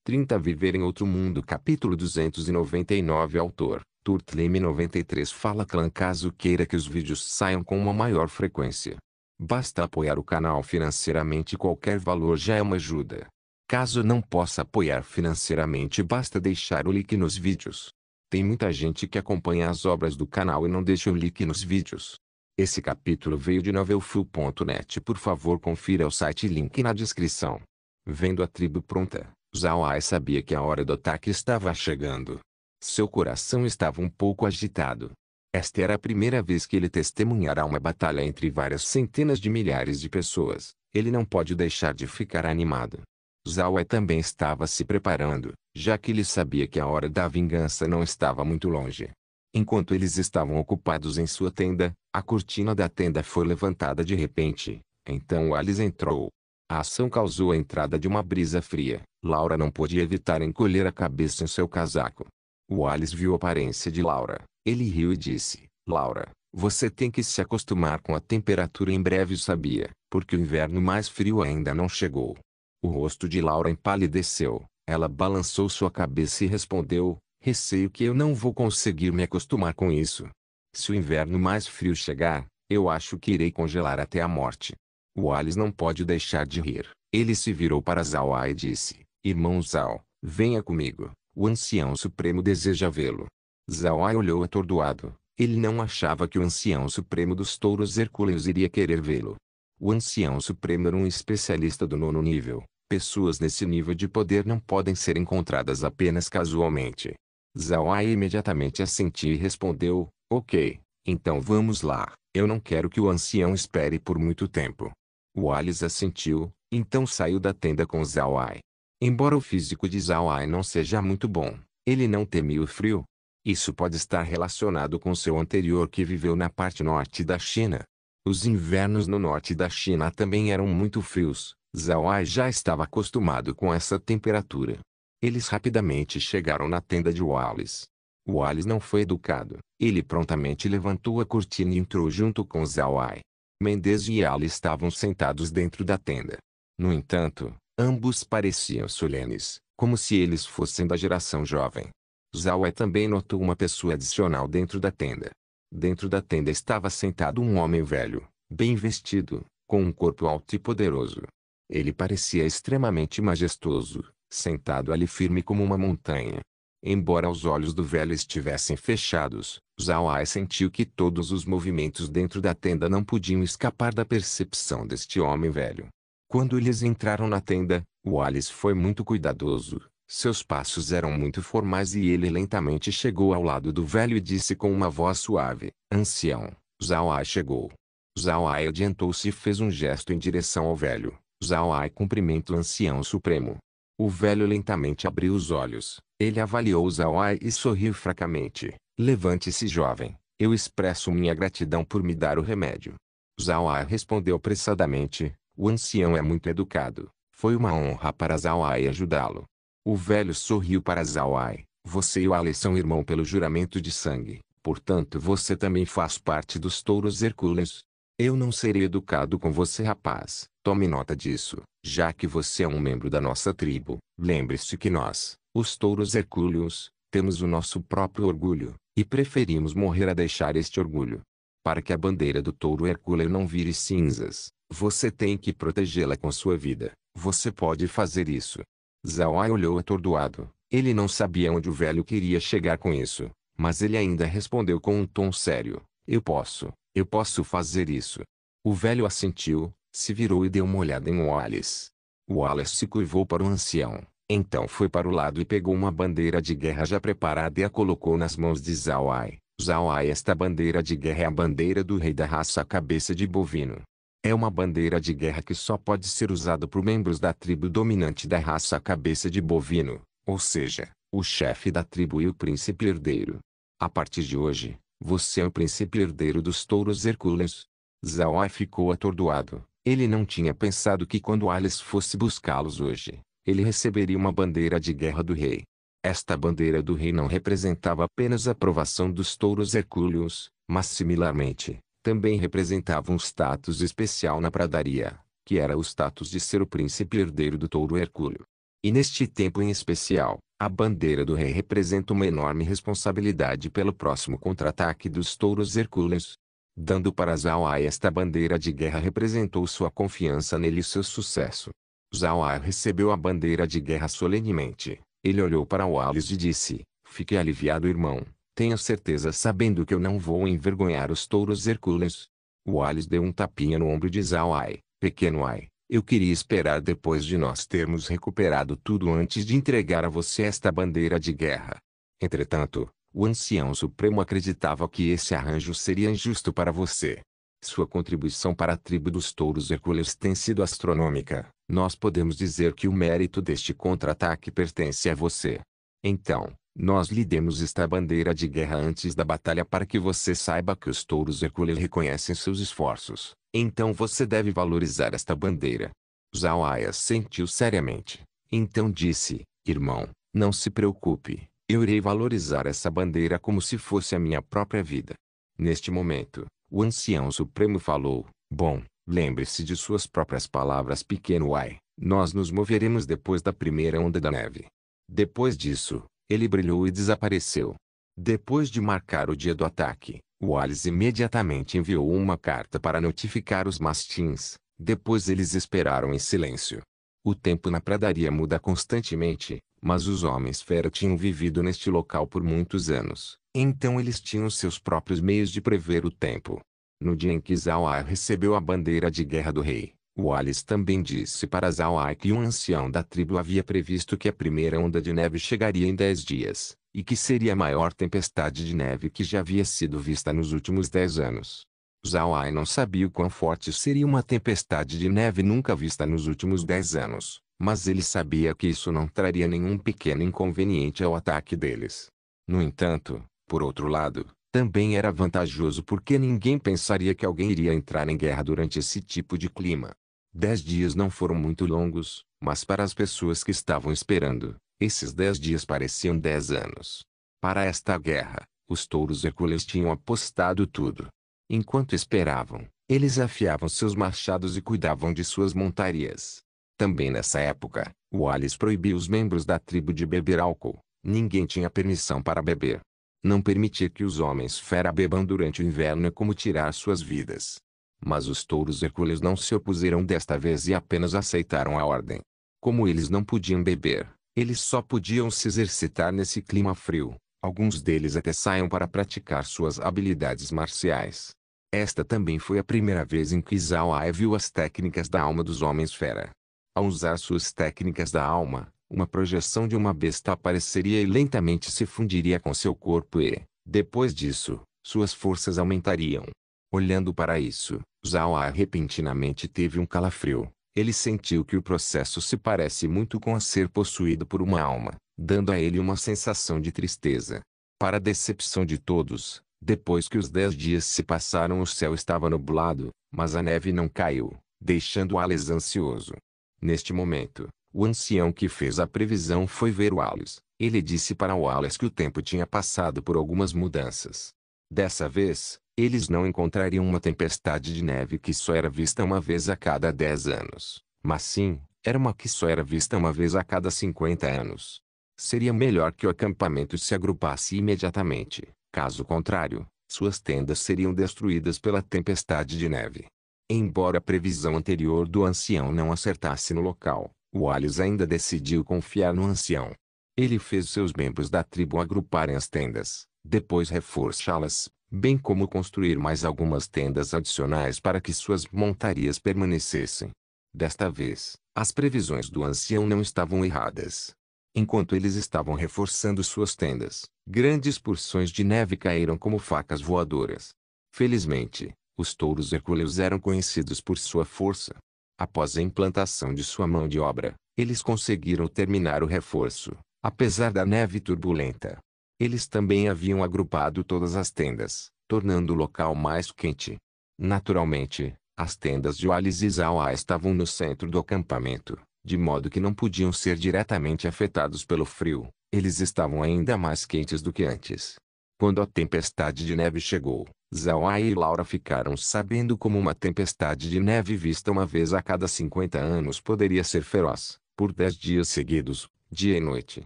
30 Viver em Outro Mundo Capítulo 299 Autor, Turtleme 93 Fala Clã. Caso queira que os vídeos saiam com uma maior frequência, basta apoiar o canal financeiramente. Qualquer valor já é uma ajuda. Caso não possa apoiar financeiramente, basta deixar o like nos vídeos. Tem muita gente que acompanha as obras do canal e não deixa o like nos vídeos. Esse capítulo veio de novelfull.net. Por favor, confira o site, link na descrição. Vendo a tribo pronta, Zhao Ai sabia que a hora do ataque estava chegando. Seu coração estava um pouco agitado. Esta era a primeira vez que ele testemunhara uma batalha entre várias centenas de milhares de pessoas. Ele não pode deixar de ficar animado. Zhao Ai também estava se preparando, já que ele sabia que a hora da vingança não estava muito longe. Enquanto eles estavam ocupados em sua tenda, a cortina da tenda foi levantada de repente. Então Alice entrou. A ação causou a entrada de uma brisa fria. Laura não pôde evitar encolher a cabeça em seu casaco. O Alice viu a aparência de Laura. Ele riu e disse: Laura, você tem que se acostumar com a temperatura em breve. Sabia, porque o inverno mais frio ainda não chegou. O rosto de Laura empalideceu. Ela balançou sua cabeça e respondeu: receio que eu não vou conseguir me acostumar com isso. Se o inverno mais frio chegar, eu acho que irei congelar até a morte. O Alice não pode deixar de rir. Ele se virou para Zhao Ai e disse: Irmão Zhao, venha comigo. O Ancião Supremo deseja vê-lo. Zhao Ai olhou atordoado. Ele não achava que o Ancião Supremo dos Touros Hercúleos iria querer vê-lo. O Ancião Supremo era um especialista do 9º nível. Pessoas nesse nível de poder não podem ser encontradas apenas casualmente. Zhao Ai imediatamente assentiu e respondeu: ok, então vamos lá. Eu não quero que o ancião espere por muito tempo. O Alice assentiu, então saiu da tenda com Zhao Ai. Embora o físico de Zhao Ai não seja muito bom, ele não temia o frio. Isso pode estar relacionado com seu anterior que viveu na parte norte da China. Os invernos no norte da China também eram muito frios. Zhao Ai já estava acostumado com essa temperatura. Eles rapidamente chegaram na tenda de Alice. O Alice não foi educado. Ele prontamente levantou a cortina e entrou junto com Zhao Ai. Mendes e Alice estavam sentados dentro da tenda. No entanto, ambos pareciam solenes, como se eles fossem da geração jovem. Zhao Ai também notou uma pessoa adicional dentro da tenda. Dentro da tenda estava sentado um homem velho, bem vestido, com um corpo alto e poderoso. Ele parecia extremamente majestoso, sentado ali firme como uma montanha. Embora os olhos do velho estivessem fechados, Zhao Ai sentiu que todos os movimentos dentro da tenda não podiam escapar da percepção deste homem velho. Quando eles entraram na tenda, o Alice foi muito cuidadoso. Seus passos eram muito formais e ele lentamente chegou ao lado do velho e disse com uma voz suave: Ancião. Zhao Ai chegou. Zhao Ai adiantou-se e fez um gesto em direção ao velho. Zhao Ai cumprimenta o Ancião Supremo. O velho lentamente abriu os olhos. Ele avaliou Zhao Ai e sorriu fracamente. Levante-se, jovem. Eu expresso minha gratidão por me dar o remédio. Zhao Ai respondeu apressadamente. O ancião é muito educado. Foi uma honra para Zhao Ai ajudá-lo. O velho sorriu para Zhao Ai. Você e o Alice são irmão pelo juramento de sangue. Portanto, você também faz parte dos Touros Hercúleos. Eu não serei educado com você, rapaz. Tome nota disso, já que você é um membro da nossa tribo. Lembre-se que nós, os Touros Hercúleos, temos o nosso próprio orgulho, e preferimos morrer a deixar este orgulho. Para que a bandeira do Touro Hercúleo não vire cinzas, você tem que protegê-la com sua vida. Você pode fazer isso. Zhao Ai olhou atordoado. Ele não sabia onde o velho queria chegar com isso, mas ele ainda respondeu com um tom sério: Eu posso fazer isso. O velho assentiu, se virou e deu uma olhada em Alice. O Alice se curvou para o ancião, então foi para o lado e pegou uma bandeira de guerra já preparada e a colocou nas mãos de Zhao Ai. Zhao Ai, esta bandeira de guerra é a bandeira do rei da raça cabeça de bovino. É uma bandeira de guerra que só pode ser usada por membros da tribo dominante da raça cabeça de bovino, ou seja, o chefe da tribo e o príncipe herdeiro. A partir de hoje, você é o príncipe herdeiro dos Touros Hercúleos. Zhao Ai ficou atordoado. Ele não tinha pensado que quando Alice fosse buscá-los hoje, ele receberia uma bandeira de guerra do rei. Esta bandeira do rei não representava apenas a aprovação dos Touros Hercúleos, mas similarmente, também representava um status especial na pradaria, que era o status de ser o príncipe herdeiro do Touro Hercúleo. E neste tempo em especial, a bandeira do rei representa uma enorme responsabilidade pelo próximo contra-ataque dos touros hercúleos. Dando para Zhao Ai esta bandeira de guerra representou sua confiança nele e seu sucesso. Zhao Ai recebeu a bandeira de guerra solenemente. Ele olhou para Wallace e disse: "Fique aliviado, irmão. Tenho certeza sabendo que eu não vou envergonhar os touros hercúleos." Wallace deu um tapinha no ombro de Zhao Ai. "Pequeno Ai, eu queria esperar depois de nós termos recuperado tudo antes de entregar a você esta bandeira de guerra." Entretanto, o ancião supremo acreditava que esse arranjo seria injusto para você. Sua contribuição para a tribo dos touros hercúleos tem sido astronômica. Nós podemos dizer que o mérito deste contra-ataque pertence a você. Então, nós lhe demos esta bandeira de guerra antes da batalha para que você saiba que os touros hercúleos reconhecem seus esforços. Então você deve valorizar esta bandeira. Zhao Ai assentiu seriamente. Então disse: "Irmão, não se preocupe. Eu irei valorizar essa bandeira como se fosse a minha própria vida." Neste momento, o ancião supremo falou: "Bom, lembre-se de suas próprias palavras, pequeno Ai. Nós nos moveremos depois da primeira onda da neve." Depois disso, ele brilhou e desapareceu. Depois de marcar o dia do ataque, Wallace imediatamente enviou uma carta para notificar os mastins. Depois eles esperaram em silêncio. O tempo na pradaria muda constantemente, mas os homens fera tinham vivido neste local por muitos anos, então eles tinham seus próprios meios de prever o tempo. No dia em que Zhao Ai recebeu a bandeira de guerra do rei, Wallace também disse para Zhao Ai que um ancião da tribo havia previsto que a primeira onda de neve chegaria em 10 dias, e que seria a maior tempestade de neve que já havia sido vista nos últimos 10 anos. Zhao Ai não sabia o quão forte seria uma tempestade de neve nunca vista nos últimos 10 anos, mas ele sabia que isso não traria nenhum pequeno inconveniente ao ataque deles. No entanto, por outro lado, também era vantajoso porque ninguém pensaria que alguém iria entrar em guerra durante esse tipo de clima. 10 dias não foram muito longos, mas para as pessoas que estavam esperando, esses 10 dias pareciam 10 anos. Para esta guerra, os touros hercúleos tinham apostado tudo. Enquanto esperavam, eles afiavam seus machados e cuidavam de suas montarias. Também nessa época, Wallace proibiu os membros da tribo de beber álcool. Ninguém tinha permissão para beber. Não permitir que os homens fera bebam durante o inverno é como tirar suas vidas. Mas os touros hercúleos não se opuseram desta vez e apenas aceitaram a ordem. Como eles não podiam beber, eles só podiam se exercitar nesse clima frio. Alguns deles até saíam para praticar suas habilidades marciais. Esta também foi a primeira vez em que Zhao Ai viu as técnicas da alma dos homens fera. Ao usar suas técnicas da alma, uma projeção de uma besta apareceria e lentamente se fundiria com seu corpo e, depois disso, suas forças aumentariam. Olhando para isso, Zhao Ai repentinamente teve um calafrio. Ele sentiu que o processo se parece muito com a ser possuído por uma alma, dando a ele uma sensação de tristeza. Para a decepção de todos, depois que os 10 dias se passaram, o céu estava nublado, mas a neve não caiu, deixando Wallace ansioso. Neste momento, o ancião que fez a previsão foi ver Wallace. Ele disse para Wallace que o tempo tinha passado por algumas mudanças. Dessa vez, eles não encontrariam uma tempestade de neve que só era vista uma vez a cada 10 anos, mas sim, era uma que só era vista uma vez a cada 50 anos. Seria melhor que o acampamento se agrupasse imediatamente. Caso contrário, suas tendas seriam destruídas pela tempestade de neve. Embora a previsão anterior do ancião não acertasse no local, Wallace ainda decidiu confiar no ancião. Ele fez seus membros da tribo agruparem as tendas, depois reforçá-las, bem como construir mais algumas tendas adicionais para que suas montarias permanecessem. Desta vez, as previsões do ancião não estavam erradas. Enquanto eles estavam reforçando suas tendas, grandes porções de neve caíram como facas voadoras. Felizmente, os touros hercúleos eram conhecidos por sua força. Após a implantação de sua mão de obra, eles conseguiram terminar o reforço, apesar da neve turbulenta. Eles também haviam agrupado todas as tendas, tornando o local mais quente. Naturalmente, as tendas de Wallace e Zhao Ai estavam no centro do acampamento, de modo que não podiam ser diretamente afetados pelo frio. Eles estavam ainda mais quentes do que antes. Quando a tempestade de neve chegou, Zhao Ai e Laura ficaram sabendo como uma tempestade de neve vista uma vez a cada 50 anos poderia ser feroz. Por 10 dias seguidos, dia e noite,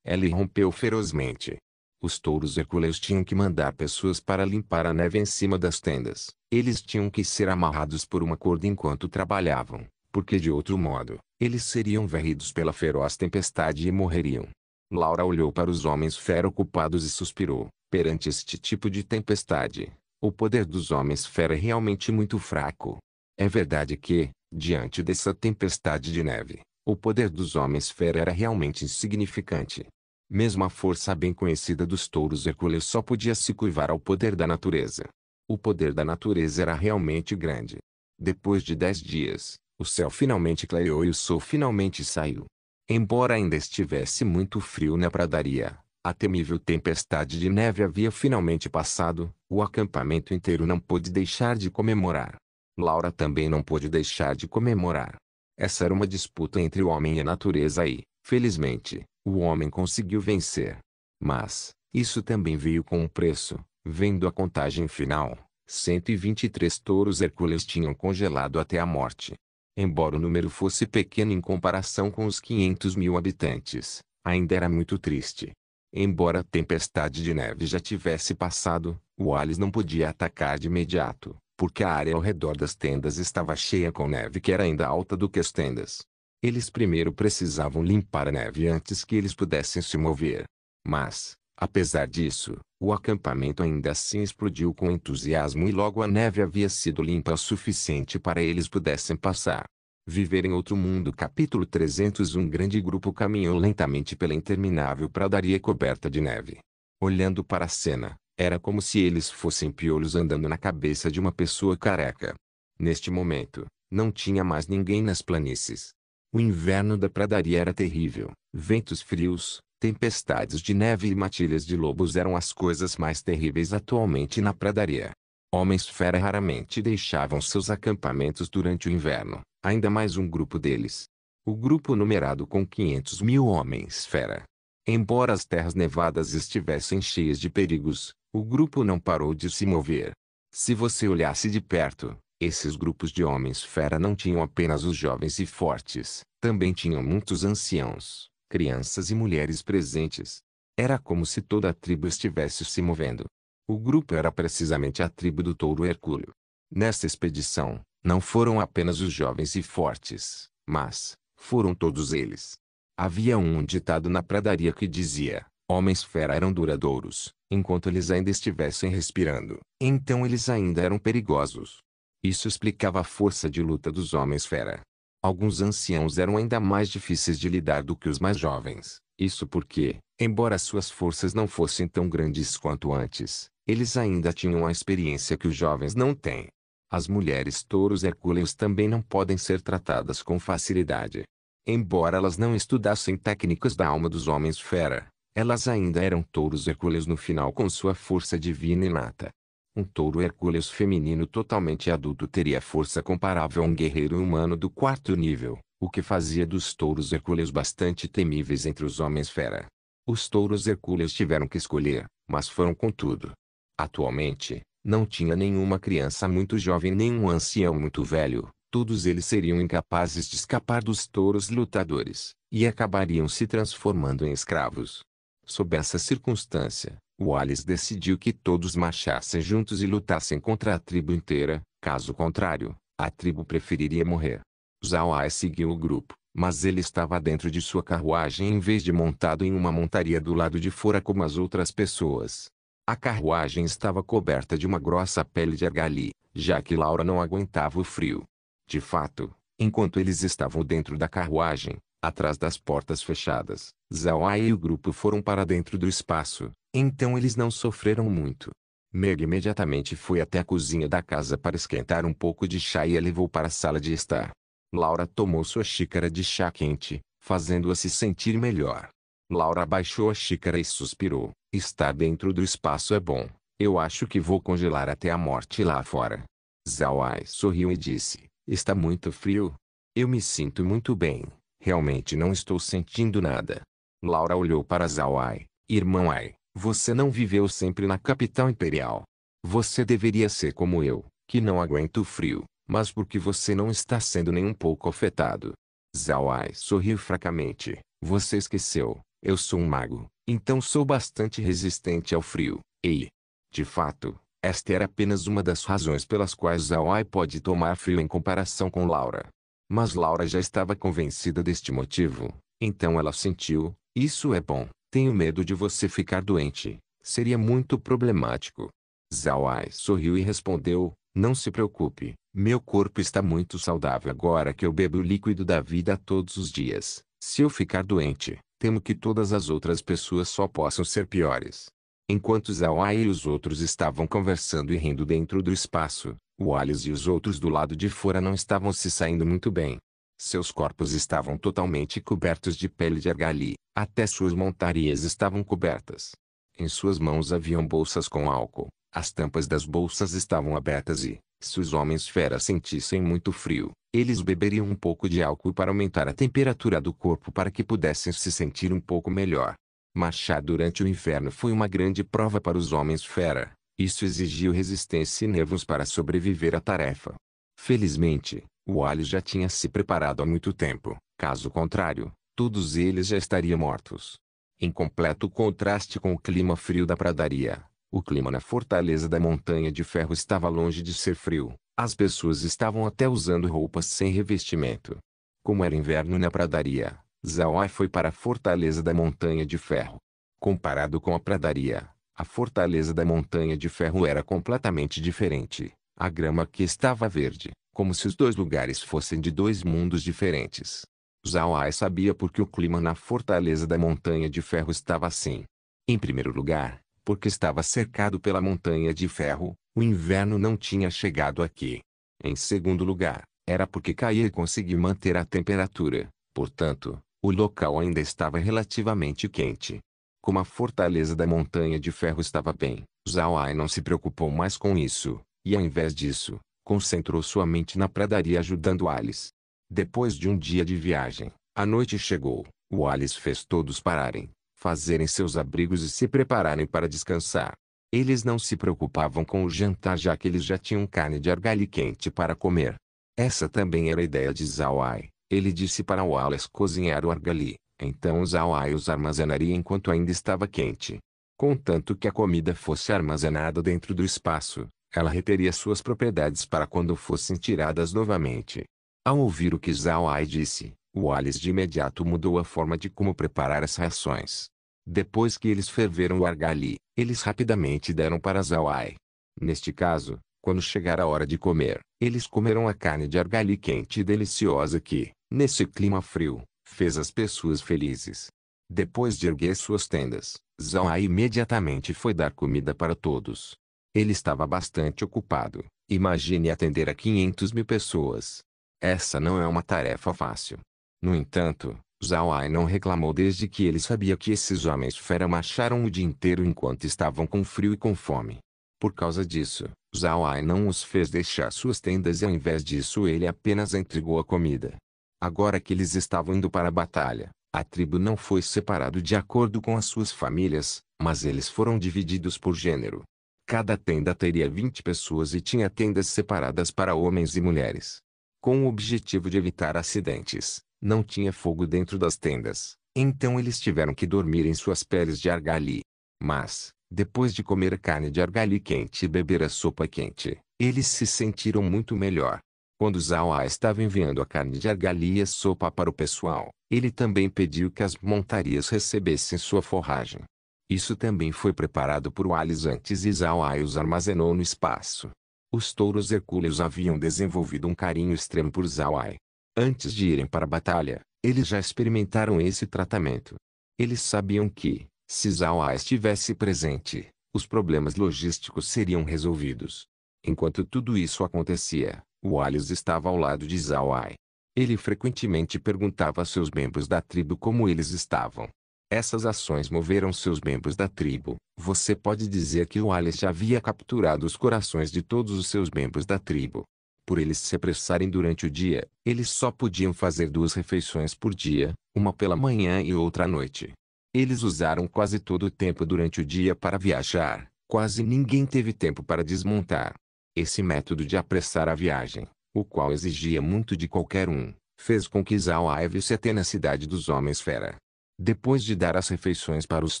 ela irrompeu ferozmente. Os touros hercúleos tinham que mandar pessoas para limpar a neve em cima das tendas. Eles tinham que ser amarrados por uma corda enquanto trabalhavam, porque de outro modo, eles seriam varridos pela feroz tempestade e morreriam. Laura olhou para os homens fera ocupados e suspirou. Perante este tipo de tempestade, o poder dos homens fera é realmente muito fraco. É verdade que, diante dessa tempestade de neve, o poder dos homens fera era realmente insignificante. Mesmo a força bem conhecida dos touros hercúleos só podia se curvar ao poder da natureza. O poder da natureza era realmente grande. Depois de 10 dias, o céu finalmente clareou e o sol finalmente saiu. Embora ainda estivesse muito frio na pradaria, a temível tempestade de neve havia finalmente passado. O acampamento inteiro não pôde deixar de comemorar. Laura também não pôde deixar de comemorar. Essa era uma disputa entre o homem e a natureza e, felizmente, o homem conseguiu vencer. Mas, isso também veio com um preço. Vendo a contagem final, 123 touros hercúleos tinham congelado até a morte. Embora o número fosse pequeno em comparação com os 500 mil habitantes, ainda era muito triste. Embora a tempestade de neve já tivesse passado, Wallace não podia atacar de imediato, porque a área ao redor das tendas estava cheia com neve que era ainda alta do que as tendas. Eles primeiro precisavam limpar a neve antes que eles pudessem se mover. Mas, apesar disso, o acampamento ainda assim explodiu com entusiasmo e logo a neve havia sido limpa o suficiente para eles pudessem passar. Viver em outro mundo. Capítulo 300. Um grande grupo caminhou lentamente pela interminável pradaria coberta de neve. Olhando para a cena, era como se eles fossem piolhos andando na cabeça de uma pessoa careca. Neste momento, não tinha mais ninguém nas planícies. O inverno da pradaria era terrível. Ventos frios, tempestades de neve e matilhas de lobos eram as coisas mais terríveis atualmente na pradaria. Homens-fera raramente deixavam seus acampamentos durante o inverno, ainda mais um grupo deles. O grupo numerado com 500 mil homens-fera. Embora as terras nevadas estivessem cheias de perigos, o grupo não parou de se mover. Se você olhasse de perto, esses grupos de homens-fera não tinham apenas os jovens e fortes, também tinham muitos anciãos, crianças e mulheres presentes. Era como se toda a tribo estivesse se movendo. O grupo era precisamente a tribo do touro hercúleo. Nesta expedição, não foram apenas os jovens e fortes, mas foram todos eles. Havia um ditado na pradaria que dizia: homens-fera eram duradouros, enquanto eles ainda estivessem respirando. Então eles ainda eram perigosos. Isso explicava a força de luta dos homens-fera. Alguns anciãos eram ainda mais difíceis de lidar do que os mais jovens. Isso porque, embora suas forças não fossem tão grandes quanto antes, eles ainda tinham a experiência que os jovens não têm. As mulheres touros hercúleos também não podem ser tratadas com facilidade. Embora elas não estudassem técnicas da alma dos homens-fera, elas ainda eram touros hercúleos no final com sua força divina inata. Um touro hercúleos feminino totalmente adulto teria força comparável a um guerreiro humano do 4º nível, o que fazia dos touros hercúleos bastante temíveis entre os homens-fera. Os touros hercúleos tiveram que escolher, mas foram com tudo. Atualmente, não tinha nenhuma criança muito jovem nem um ancião muito velho. Todos eles seriam incapazes de escapar dos touros lutadores, e acabariam se transformando em escravos. Sob essa circunstância, Wallace decidiu que todos marchassem juntos e lutassem contra a tribo inteira. Caso contrário, a tribo preferiria morrer. Zawai seguiu o grupo, mas ele estava dentro de sua carruagem em vez de montado em uma montaria do lado de fora como as outras pessoas. A carruagem estava coberta de uma grossa pele de argali, já que Laura não aguentava o frio. De fato, enquanto eles estavam dentro da carruagem, atrás das portas fechadas, Zawai e o grupo foram para dentro do espaço, então eles não sofreram muito. Meg imediatamente foi até a cozinha da casa para esquentar um pouco de chá e a levou para a sala de estar. Laura tomou sua xícara de chá quente, fazendo-a se sentir melhor. Laura abaixou a xícara e suspirou. Estar dentro do espaço é bom. Eu acho que vou congelar até a morte lá fora. Zawai sorriu e disse: está muito frio? Eu me sinto muito bem. Realmente não estou sentindo nada. Laura olhou para Zawai. Irmão Ai, você não viveu sempre na capital imperial. Você deveria ser como eu, que não aguento o frio, mas porque você não está sendo nem um pouco afetado. Zhao Ai sorriu fracamente. Você esqueceu, eu sou um mago, então sou bastante resistente ao frio. Ei! De fato, esta era apenas uma das razões pelas quais Zhao Ai pode tomar frio em comparação com Laura. Mas Laura já estava convencida deste motivo, então ela sentiu, isso é bom, tenho medo de você ficar doente, seria muito problemático. Zhao Ai sorriu e respondeu, não se preocupe, meu corpo está muito saudável agora que eu bebo o líquido da vida todos os dias. Se eu ficar doente, temo que todas as outras pessoas só possam ser piores. Enquanto Zhao Ai e os outros estavam conversando e rindo dentro do espaço, o Alice e os outros do lado de fora não estavam se saindo muito bem. Seus corpos estavam totalmente cobertos de pele de argali, até suas montarias estavam cobertas. Em suas mãos haviam bolsas com álcool, as tampas das bolsas estavam abertas e, se os homens fera sentissem muito frio, eles beberiam um pouco de álcool para aumentar a temperatura do corpo para que pudessem se sentir um pouco melhor. Marchar durante o inverno foi uma grande prova para os homens fera. Isso exigiu resistência e nervos para sobreviver à tarefa. Felizmente, o Alice já tinha se preparado há muito tempo. Caso contrário, todos eles já estariam mortos. Em completo contraste com o clima frio da pradaria, o clima na fortaleza da Montanha de Ferro estava longe de ser frio. As pessoas estavam até usando roupas sem revestimento. Como era inverno na pradaria, Zhao Ai foi para a fortaleza da Montanha de Ferro. Comparado com a pradaria, a fortaleza da Montanha de Ferro era completamente diferente. A grama aqui estava verde, como se os dois lugares fossem de dois mundos diferentes. Zhao Ai sabia por que o clima na fortaleza da Montanha de Ferro estava assim. Em primeiro lugar, porque estava cercado pela Montanha de Ferro, o inverno não tinha chegado aqui. Em segundo lugar, era porque caía e conseguia manter a temperatura, portanto, o local ainda estava relativamente quente. Como a fortaleza da Montanha de Ferro estava bem, Zhao Ai não se preocupou mais com isso, e ao invés disso, concentrou sua mente na pradaria ajudando Alice. Depois de um dia de viagem, a noite chegou. O Alice fez todos pararem, fazerem seus abrigos e se prepararem para descansar. Eles não se preocupavam com o jantar já que eles já tinham carne de argali quente para comer. Essa também era a ideia de Zhao Ai. Ele disse para o Alice cozinhar o argali, então Zhao Ai os armazenaria enquanto ainda estava quente. Contanto que a comida fosse armazenada dentro do espaço, ela reteria suas propriedades para quando fossem tiradas novamente. Ao ouvir o que Zhao Ai disse, o Alice de imediato mudou a forma de como preparar as rações. Depois que eles ferveram o argali, eles rapidamente deram para Zhao Ai. Neste caso, quando chegar a hora de comer, eles comeram a carne de argali quente e deliciosa que, nesse clima frio, fez as pessoas felizes. Depois de erguer suas tendas, Zhao Ai imediatamente foi dar comida para todos. Ele estava bastante ocupado. Imagine atender a 500.000 pessoas. Essa não é uma tarefa fácil. No entanto, Zhao Ai não reclamou desde que ele sabia que esses homens fera marcharam o dia inteiro enquanto estavam com frio e com fome. Por causa disso, Zhao Ai não os fez deixar suas tendas e ao invés disso ele apenas entregou a comida. Agora que eles estavam indo para a batalha, a tribo não foi separado de acordo com as suas famílias, mas eles foram divididos por gênero. Cada tenda teria 20 pessoas e tinha tendas separadas para homens e mulheres. Com o objetivo de evitar acidentes, não tinha fogo dentro das tendas, então eles tiveram que dormir em suas peles de argali. Mas, depois de comer a carne de argali quente e beber a sopa quente, eles se sentiram muito melhor. Quando Zhao Ai estava enviando a carne de argali e a sopa para o pessoal, ele também pediu que as montarias recebessem sua forragem. Isso também foi preparado por Alice antes e Zhao Ai os armazenou no espaço. Os touros hercúleos haviam desenvolvido um carinho extremo por Zhao Ai. Antes de irem para a batalha, eles já experimentaram esse tratamento. Eles sabiam que, se Zhao Ai estivesse presente, os problemas logísticos seriam resolvidos. Enquanto tudo isso acontecia, o Alice estava ao lado de Zhao Ai. Ele frequentemente perguntava a seus membros da tribo como eles estavam. Essas ações moveram seus membros da tribo. Você pode dizer que o Alice já havia capturado os corações de todos os seus membros da tribo. Por eles se apressarem durante o dia, eles só podiam fazer 2 refeições por dia, uma pela manhã e outra à noite. Eles usaram quase todo o tempo durante o dia para viajar, quase ninguém teve tempo para desmontar. Esse método de apressar a viagem, o qual exigia muito de qualquer um, fez com que Zhao visse a tenacidade dos homens-fera. Depois de dar as refeições para os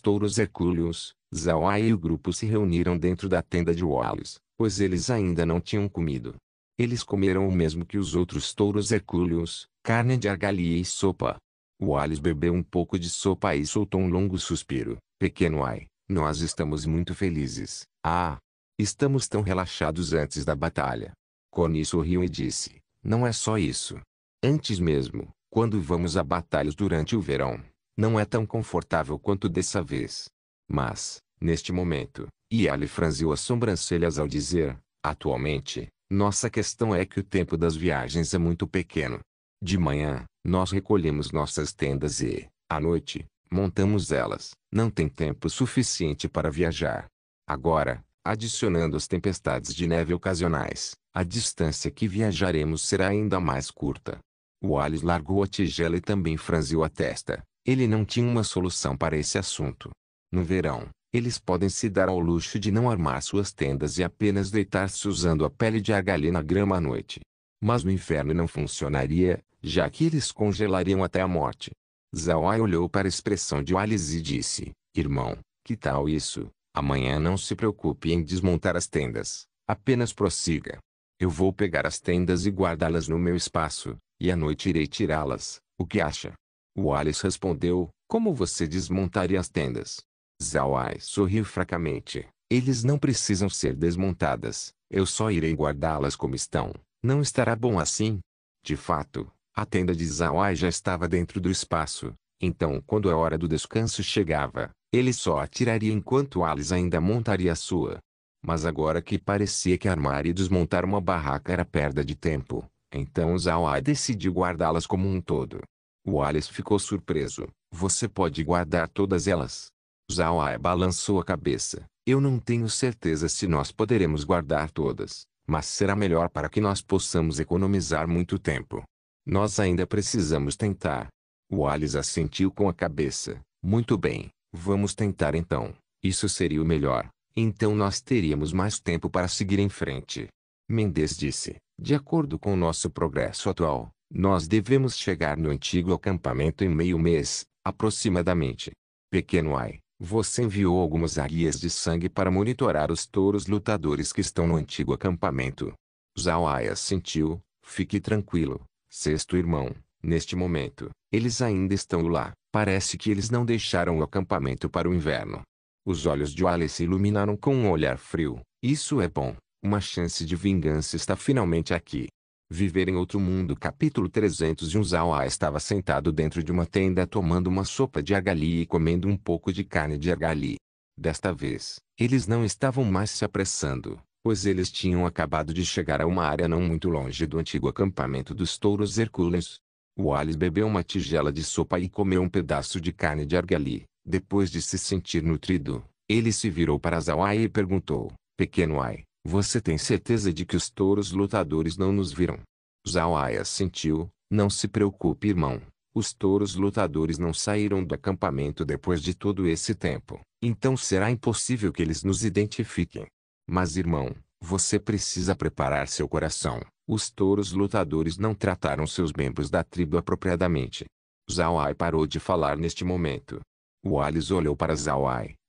touros hercúleos, Zhao e o grupo se reuniram dentro da tenda de Wallace, pois eles ainda não tinham comido. Eles comeram o mesmo que os outros touros hercúleos, carne de argali e sopa. Wallace bebeu um pouco de sopa e soltou um longo suspiro. Pequeno Ai, nós estamos muito felizes. Ah! Estamos tão relaxados antes da batalha. Connie sorriu e disse, não é só isso. Antes mesmo, quando vamos a batalhas durante o verão, não é tão confortável quanto dessa vez. Mas, neste momento, Yali franziu as sobrancelhas ao dizer, atualmente, nossa questão é que o tempo das viagens é muito pequeno. De manhã, nós recolhemos nossas tendas e, à noite, montamos elas. Não tem tempo suficiente para viajar. Agora, adicionando as tempestades de neve ocasionais, a distância que viajaremos será ainda mais curta. Wallace largou a tigela e também franziu a testa. Ele não tinha uma solução para esse assunto. No verão, eles podem se dar ao luxo de não armar suas tendas e apenas deitar-se usando a pele de argali na grama à noite. Mas no inverno não funcionaria, já que eles congelariam até a morte. Zhao olhou para a expressão de Wallace e disse, irmão, que tal isso? Amanhã não se preocupe em desmontar as tendas, apenas prossiga. Eu vou pegar as tendas e guardá-las no meu espaço, e à noite irei tirá-las, o que acha? Wallace respondeu, como você desmontaria as tendas? Zhao sorriu fracamente, eles não precisam ser desmontadas, eu só irei guardá-las como estão, não estará bom assim? De fato, a tenda de Zhao já estava dentro do espaço, então quando a hora do descanso chegava, ele só a tiraria enquanto Wallace ainda montaria a sua. Mas agora que parecia que armar e desmontar uma barraca era perda de tempo, então Zhao decidiu guardá-las como um todo. Wallace ficou surpreso. Você pode guardar todas elas? Zhao balançou a cabeça. Eu não tenho certeza se nós poderemos guardar todas, mas será melhor para que nós possamos economizar muito tempo. Nós ainda precisamos tentar. Wallace assentiu com a cabeça. Muito bem, vamos tentar então. Isso seria o melhor. Então nós teríamos mais tempo para seguir em frente. Mendes disse, de acordo com o nosso progresso atual, nós devemos chegar no antigo acampamento em meio mês, aproximadamente. Pequeno Ai, você enviou algumas águias de sangue para monitorar os touros lutadores que estão no antigo acampamento. Zhao assentiu, fique tranquilo, sexto irmão, neste momento, eles ainda estão lá. Parece que eles não deixaram o acampamento para o inverno. Os olhos de Wallace se iluminaram com um olhar frio. Isso é bom. Uma chance de vingança está finalmente aqui. Viver em outro mundo. Capítulo 301. Zhao estava sentado dentro de uma tenda tomando uma sopa de argali e comendo um pouco de carne de argali. Desta vez, eles não estavam mais se apressando, pois eles tinham acabado de chegar a uma área não muito longe do antigo acampamento dos touros hercúleos. Wallace bebeu uma tigela de sopa e comeu um pedaço de carne de argali. Depois de se sentir nutrido, ele se virou para Zhao e perguntou, Pequeno Ai, você tem certeza de que os touros lutadores não nos viram? Zhao assentiu, não se preocupe irmão, os touros lutadores não saíram do acampamento depois de todo esse tempo, então será impossível que eles nos identifiquem. Mas irmão, você precisa preparar seu coração, os touros lutadores não trataram seus membros da tribo apropriadamente. Zhao parou de falar neste momento. Wallace olhou para Zhao.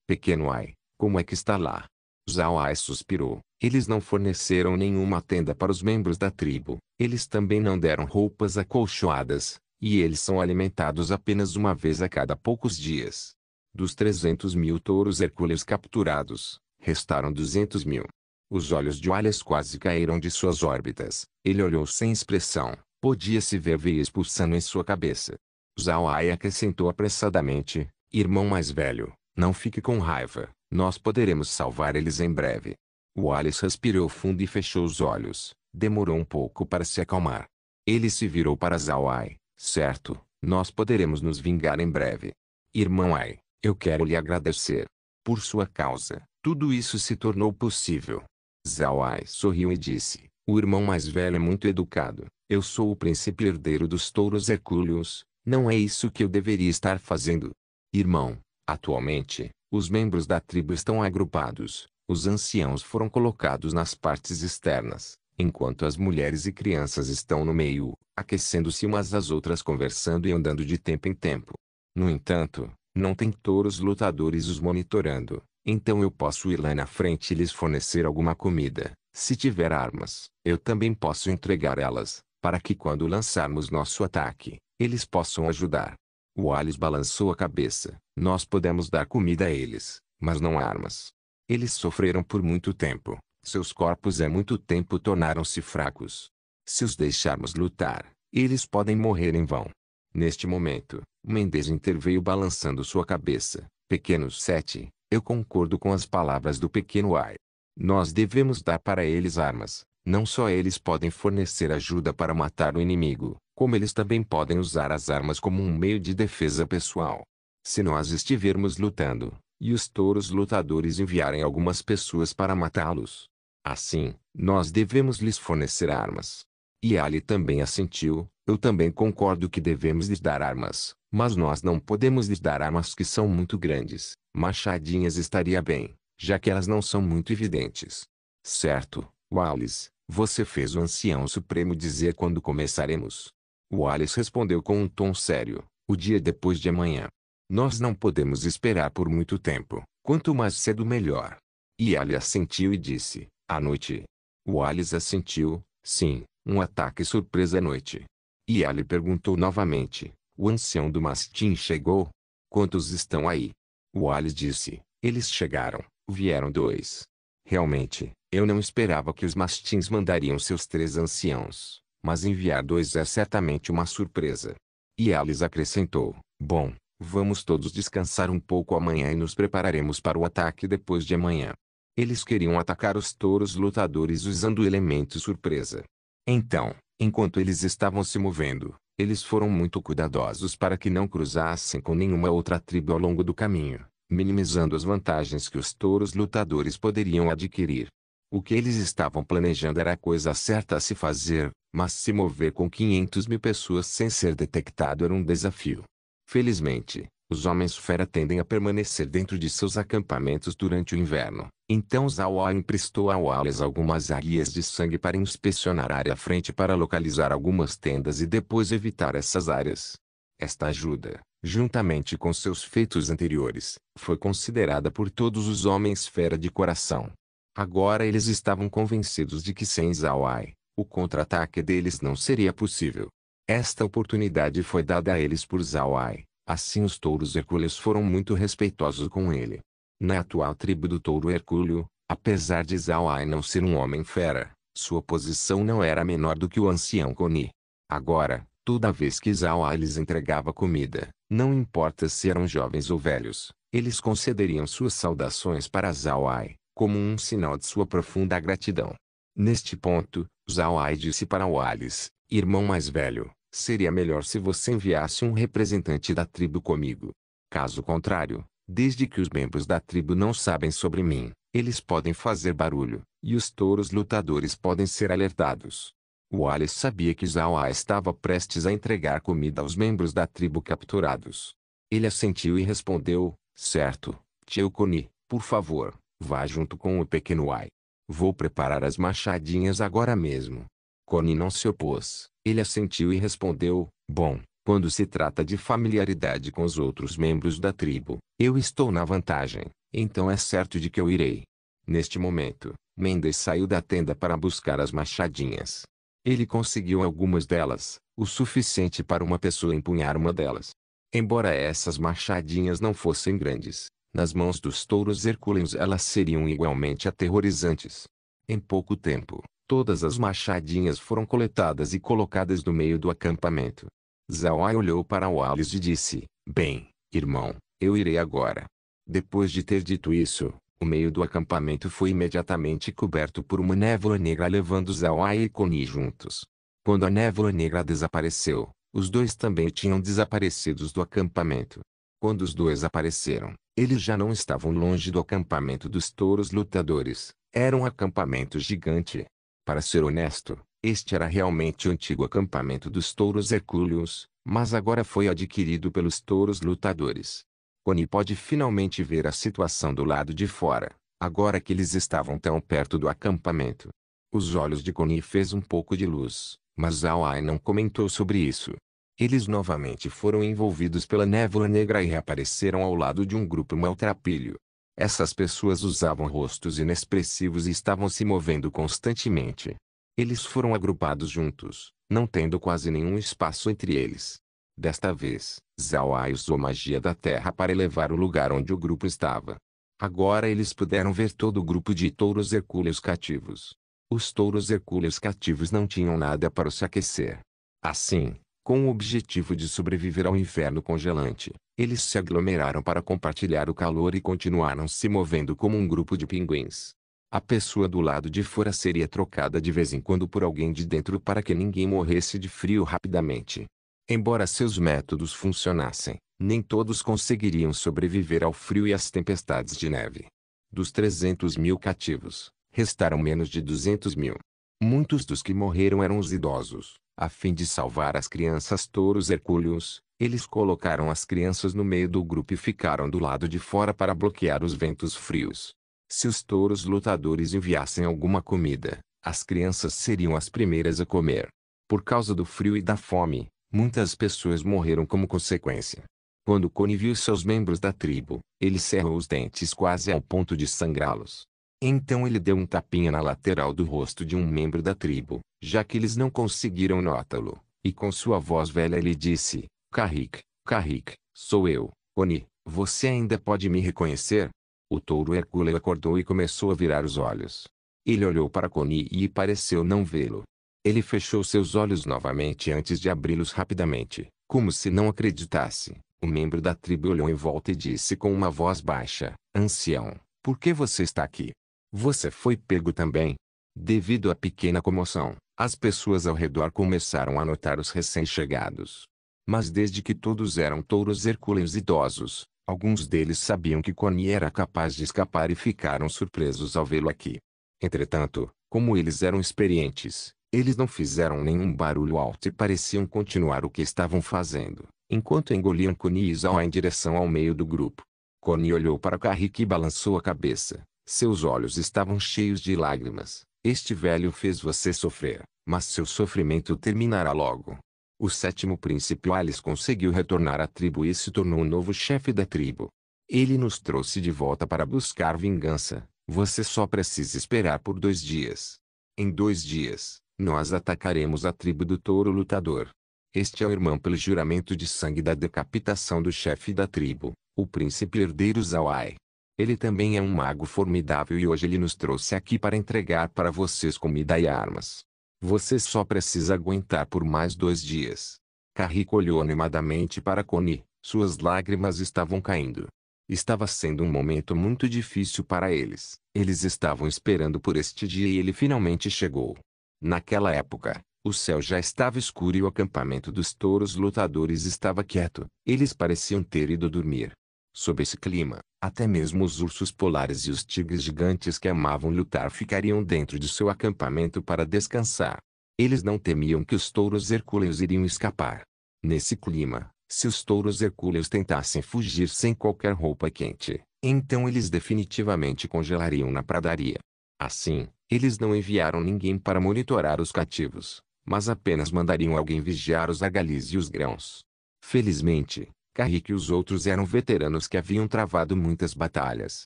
Pequeno Ai, como é que está lá? Zhao suspirou. Eles não forneceram nenhuma tenda para os membros da tribo. Eles também não deram roupas acolchoadas, e eles são alimentados apenas uma vez a cada poucos dias. Dos 300.000 touros hercúleos capturados, restaram 200.000. Os olhos de Wallace quase caíram de suas órbitas. Ele olhou sem expressão. Podia-se ver veia expulsando em sua cabeça. Zhao acrescentou apressadamente, irmão mais velho, não fique com raiva, nós poderemos salvar eles em breve. Wallace respirou fundo e fechou os olhos. Demorou um pouco para se acalmar. Ele se virou para Zhao. Certo, nós poderemos nos vingar em breve. Irmão Ai, eu quero lhe agradecer. Por sua causa, tudo isso se tornou possível. Zhao sorriu e disse, o irmão mais velho é muito educado. Eu sou o príncipe herdeiro dos touros hercúleos, não é isso que eu deveria estar fazendo. Irmão, atualmente, os membros da tribo estão agrupados, os anciãos foram colocados nas partes externas, enquanto as mulheres e crianças estão no meio, aquecendo-se umas às outras, conversando e andando de tempo em tempo. No entanto, não tem touros lutadores os monitorando, então eu posso ir lá na frente e lhes fornecer alguma comida. Se tiver armas, eu também posso entregar elas, para que quando lançarmos nosso ataque, eles possam ajudar. Wallace balançou a cabeça. Nós podemos dar comida a eles, mas não armas. Eles sofreram por muito tempo. Seus corpos há muito tempo tornaram-se fracos. Se os deixarmos lutar, eles podem morrer em vão. Neste momento, Mendes interveio balançando sua cabeça. Pequeno Sete, eu concordo com as palavras do pequeno Ai. Nós devemos dar para eles armas. Não só eles podem fornecer ajuda para matar o inimigo, como eles também podem usar as armas como um meio de defesa pessoal. Se nós estivermos lutando, e os touros lutadores enviarem algumas pessoas para matá-los, assim, nós devemos lhes fornecer armas. E Ali também assentiu. Eu também concordo que devemos lhes dar armas, mas nós não podemos lhes dar armas que são muito grandes. Machadinhas estaria bem, já que elas não são muito evidentes. Certo, Wallace, você fez o Ancião Supremo dizer quando começaremos. Wallace respondeu com um tom sério: o dia depois de amanhã. Nós não podemos esperar por muito tempo, quanto mais cedo melhor. E Ali assentiu e disse: à noite. Wallace assentiu: sim, um ataque surpresa à noite. E Ali perguntou novamente: o ancião do mastim chegou? Quantos estão aí? Wallace disse: eles chegaram, vieram 2. Realmente, eu não esperava que os mastins mandariam seus 3 anciãos, mas enviar 2 é certamente uma surpresa. E Alice acrescentou: bom, vamos todos descansar um pouco amanhã e nos prepararemos para o ataque depois de amanhã. Eles queriam atacar os touros lutadores usando o elemento surpresa. Então, enquanto eles estavam se movendo, eles foram muito cuidadosos para que não cruzassem com nenhuma outra tribo ao longo do caminho, minimizando as vantagens que os touros lutadores poderiam adquirir. O que eles estavam planejando era a coisa certa a se fazer, mas se mover com 500.000 pessoas sem ser detectado era um desafio. Felizmente, os homens-fera tendem a permanecer dentro de seus acampamentos durante o inverno. Então Zawai emprestou a Wallace algumas águias de sangue para inspecionar a área à frente para localizar algumas tendas e depois evitar essas áreas. Esta ajuda, juntamente com seus feitos anteriores, foi considerada por todos os homens-fera de coração. Agora eles estavam convencidos de que sem Zawai, o contra-ataque deles não seria possível. Esta oportunidade foi dada a eles por Zawai, assim os touros hercúleos foram muito respeitosos com ele. Na atual tribo do touro hercúleo, apesar de Zawai não ser um homem-fera, sua posição não era menor do que o ancião Coni. Agora, toda vez que Zawai lhes entregava comida, não importa se eram jovens ou velhos, eles concederiam suas saudações para Zawai, como um sinal de sua profunda gratidão. Neste ponto, Zawai disse para Wallace: irmão mais velho, seria melhor se você enviasse um representante da tribo comigo. Caso contrário, desde que os membros da tribo não sabem sobre mim, eles podem fazer barulho, e os touros lutadores podem ser alertados. Wallace sabia que Zawai estava prestes a entregar comida aos membros da tribo capturados. Ele assentiu e respondeu: certo, tio Coni, por favor, vá junto com o pequeno Ai. Vou preparar as machadinhas agora mesmo. Coni não se opôs. Ele assentiu e respondeu: bom, quando se trata de familiaridade com os outros membros da tribo, eu estou na vantagem, então é certo de que eu irei. Neste momento, Mendes saiu da tenda para buscar as machadinhas. Ele conseguiu algumas delas, o suficiente para uma pessoa empunhar uma delas. Embora essas machadinhas não fossem grandes, nas mãos dos touros hercúleos elas seriam igualmente aterrorizantes. Em pouco tempo, todas as machadinhas foram coletadas e colocadas no meio do acampamento. Zawai olhou para Wallace e disse: bem, irmão, eu irei agora. Depois de ter dito isso, o meio do acampamento foi imediatamente coberto por uma névoa negra levando Zawai e Coni juntos. Quando a névoa negra desapareceu, os dois também tinham desaparecido do acampamento. Quando os dois apareceram, eles já não estavam longe do acampamento dos touros lutadores. Era um acampamento gigante. Para ser honesto, este era realmente o antigo acampamento dos touros hercúleos, mas agora foi adquirido pelos touros lutadores. Coni pode finalmente ver a situação do lado de fora, agora que eles estavam tão perto do acampamento. Os olhos de Connie fez um pouco de luz, mas Zhao Ai não comentou sobre isso. Eles novamente foram envolvidos pela névoa negra e reapareceram ao lado de um grupo maltrapilho. Essas pessoas usavam rostos inexpressivos e estavam se movendo constantemente. Eles foram agrupados juntos, não tendo quase nenhum espaço entre eles. Desta vez, Zhao Ai usou magia da terra para elevar o lugar onde o grupo estava. Agora eles puderam ver todo o grupo de touros hercúleos cativos. Os touros hercúleos cativos não tinham nada para se aquecer. Assim, com o objetivo de sobreviver ao inverno congelante, eles se aglomeraram para compartilhar o calor e continuaram se movendo como um grupo de pinguins. A pessoa do lado de fora seria trocada de vez em quando por alguém de dentro para que ninguém morresse de frio rapidamente. Embora seus métodos funcionassem, nem todos conseguiriam sobreviver ao frio e às tempestades de neve. Dos 300.000 cativos, restaram menos de 200.000. Muitos dos que morreram eram os idosos. A fim de salvar as crianças touros hercúleos, eles colocaram as crianças no meio do grupo e ficaram do lado de fora para bloquear os ventos frios. Se os touros lutadores enviassem alguma comida, as crianças seriam as primeiras a comer. Por causa do frio e da fome, muitas pessoas morreram como consequência. Quando Connie viu seus membros da tribo, ele cerrou os dentes quase ao ponto de sangrá-los. Então ele deu um tapinha na lateral do rosto de um membro da tribo, já que eles não conseguiram notá-lo, e com sua voz velha ele disse: Carrick, Carrick, sou eu, Connie, você ainda pode me reconhecer? O touro hercúleo acordou e começou a virar os olhos. Ele olhou para Connie e pareceu não vê-lo. Ele fechou seus olhos novamente antes de abri-los rapidamente, como se não acreditasse. O membro da tribo olhou em volta e disse com uma voz baixa: Ancião, por que você está aqui? Você foi pego também? Devido à pequena comoção, as pessoas ao redor começaram a notar os recém-chegados. Mas desde que todos eram touros hercúleos idosos, alguns deles sabiam que Connie era capaz de escapar e ficaram surpresos ao vê-lo aqui. Entretanto, como eles eram experientes, eles não fizeram nenhum barulho alto e pareciam continuar o que estavam fazendo, enquanto engoliam Connie e Zhao em direção ao meio do grupo. Connie olhou para Carrick e balançou a cabeça. Seus olhos estavam cheios de lágrimas. Este velho fez você sofrer, mas seu sofrimento terminará logo. O sétimo príncipe Alice conseguiu retornar à tribo e se tornou o novo chefe da tribo. Ele nos trouxe de volta para buscar vingança. Você só precisa esperar por 2 dias. Em 2 dias, nós atacaremos a tribo do touro lutador. Este é o irmão pelo juramento de sangue da decapitação do chefe da tribo, o príncipe herdeiro Zhao Ai. Ele também é um mago formidável e hoje ele nos trouxe aqui para entregar para vocês comida e armas. Você só precisa aguentar por mais 2 dias. Carrick olhou animadamente para Connie, suas lágrimas estavam caindo. Estava sendo um momento muito difícil para eles. Eles estavam esperando por este dia e ele finalmente chegou. Naquela época, o céu já estava escuro e o acampamento dos touros lutadores estava quieto. Eles pareciam ter ido dormir. Sob esse clima, até mesmo os ursos polares e os tigres gigantes que amavam lutar ficariam dentro de seu acampamento para descansar. Eles não temiam que os touros hercúleos iriam escapar. Nesse clima, se os touros hercúleos tentassem fugir sem qualquer roupa quente, então eles definitivamente congelariam na pradaria. Assim, eles não enviaram ninguém para monitorar os cativos, mas apenas mandariam alguém vigiar os argalis e os grãos. Felizmente, Carrick e os outros eram veteranos que haviam travado muitas batalhas.